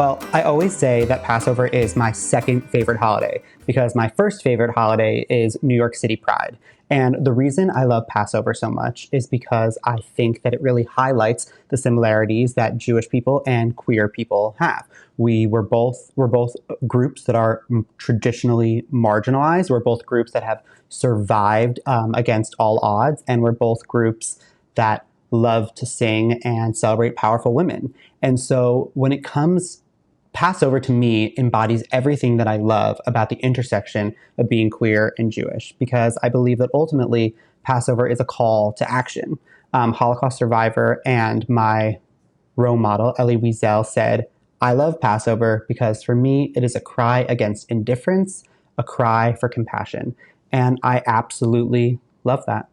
Well, I always say that Passover is my second favorite holiday because my first favorite holiday is New York City Pride. And the reason I love Passover so much is because I think that it really highlights the similarities that Jewish people and queer people have. We're both groups that are traditionally marginalized. We're both groups that have survived against all odds, and we're both groups that love to sing and celebrate powerful women. And so when it comes, Passover to me embodies everything that I love about the intersection of being queer and Jewish, because I believe that ultimately Passover is a call to action. Holocaust survivor and my role model, Elie Wiesel, said, "I love Passover because for me, it is a cry against indifference, a cry for compassion." And I absolutely love that.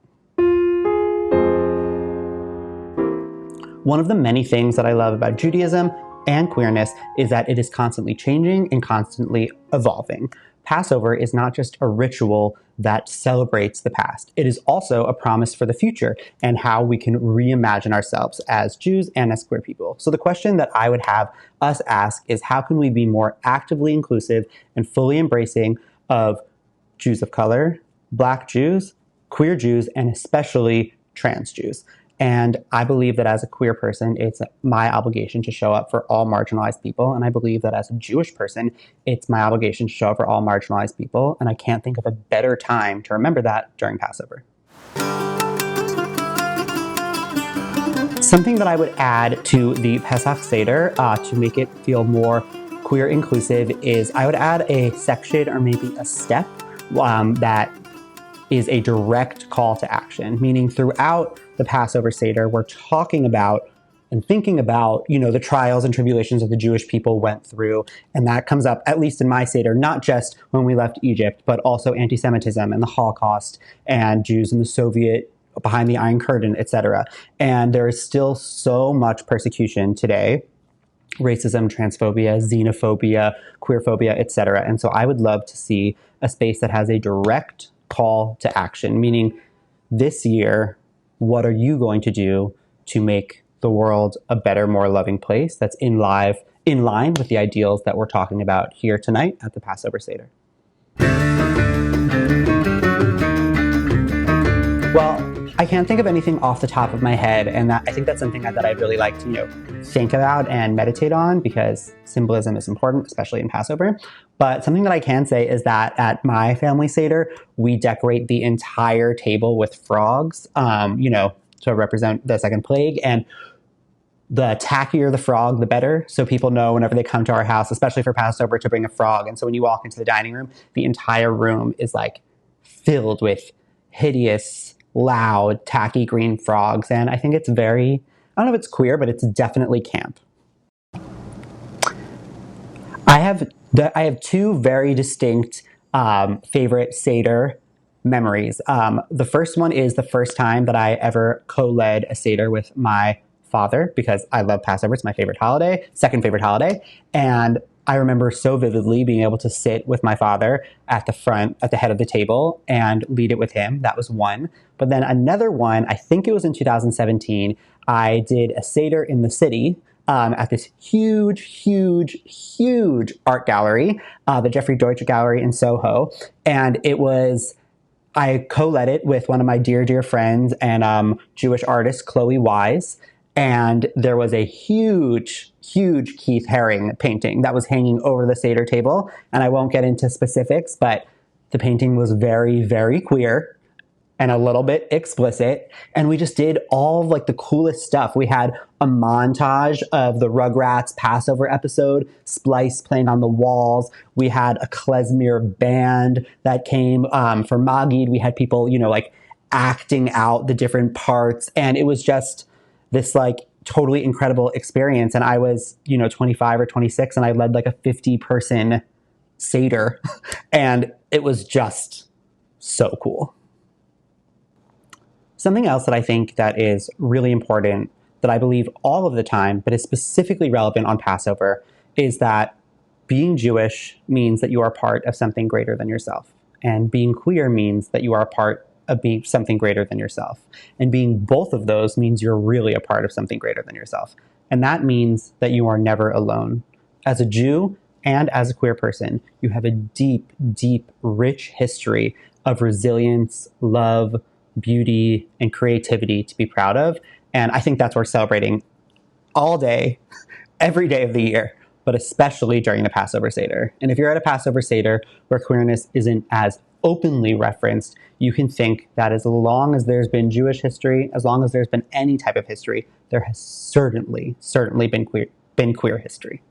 One of the many things that I love about Judaism and queerness is that it is constantly changing and constantly evolving. Passover is not just a ritual that celebrates the past. It is also a promise for the future and how we can reimagine ourselves as Jews and as queer people. So the question that I would have us ask is, how can we be more actively inclusive and fully embracing of Jews of color, Black Jews, queer Jews, and especially trans Jews? And I believe that as a queer person, it's my obligation to show up for all marginalized people. And I believe that as a Jewish person, it's my obligation to show up for all marginalized people. And I can't think of a better time to remember that during Passover. Something that I would add to the Pesach Seder to make it feel more queer inclusive is I would add a section or maybe a step that is a direct call to action, meaning throughout the Passover Seder, we're talking about and thinking about, the trials and tribulations that the Jewish people went through. And that comes up, at least in my Seder, not just when we left Egypt, but also anti-Semitism and the Holocaust and Jews in the Soviet behind the Iron Curtain, etc. And there is still so much persecution today: racism, transphobia, xenophobia, queerphobia, etc. And so I would love to see a space that has a direct call to action, meaning this year, what are you going to do to make the world a better, more loving place that's in line with the ideals that we're talking about here tonight at the Passover Seder? Well, I can't think of anything off the top of my head, and I think that's something that I'd really like to think about and meditate on, because symbolism is important, especially in Passover. But something that I can say is that at my family Seder, we decorate the entire table with frogs, to represent the second plague. And the tackier the frog, the better. So people know whenever they come to our house, especially for Passover, to bring a frog. And so when you walk into the dining room, the entire room is like filled with hideous, loud, tacky green frogs. And I think it's I don't know if it's queer, but it's definitely camp. I have two very distinct favorite Seder memories. The first one is the first time that I ever co-led a Seder with my father, because I love Passover. It's my favorite holiday, second favorite holiday. And I remember so vividly being able to sit with my father at the front, at the head of the table, and lead it with him. That was one. But then another one, I think it was in 2017, I did a Seder in the city at this huge, huge, huge art gallery, the Jeffrey Deutsch Gallery in Soho. And I co-led it with one of my dear, dear friends and Jewish artist, Chloe Wise. And there was a huge, huge Keith Haring painting that was hanging over the Seder table. And I won't get into specifics, but the painting was very, very queer and a little bit explicit. And we just did all of the coolest stuff. We had a montage of the Rugrats Passover episode spliced playing on the walls. We had a klezmer band that came for Magid. We had people, acting out the different parts. And it was just this totally incredible experience. And I was, 25 or 26, and I led a 50-person Seder. And it was just so cool. Something else that I think that is really important, that I believe all of the time, but is specifically relevant on Passover, is that being Jewish means that you are part of something greater than yourself. And being queer means that you are a part of being something greater than yourself. And being both of those means you're really a part of something greater than yourself. And that means that you are never alone. as a Jew and as a queer person, you have a deep, deep, rich history of resilience, love, beauty, and creativity to be proud of. And I think that's worth celebrating all day, every day of the year, but especially during the Passover Seder. And if you're at a Passover Seder where queerness isn't as openly referenced, you can think that as long as there's been Jewish history, as long as there's been any type of history, there has certainly been queer history.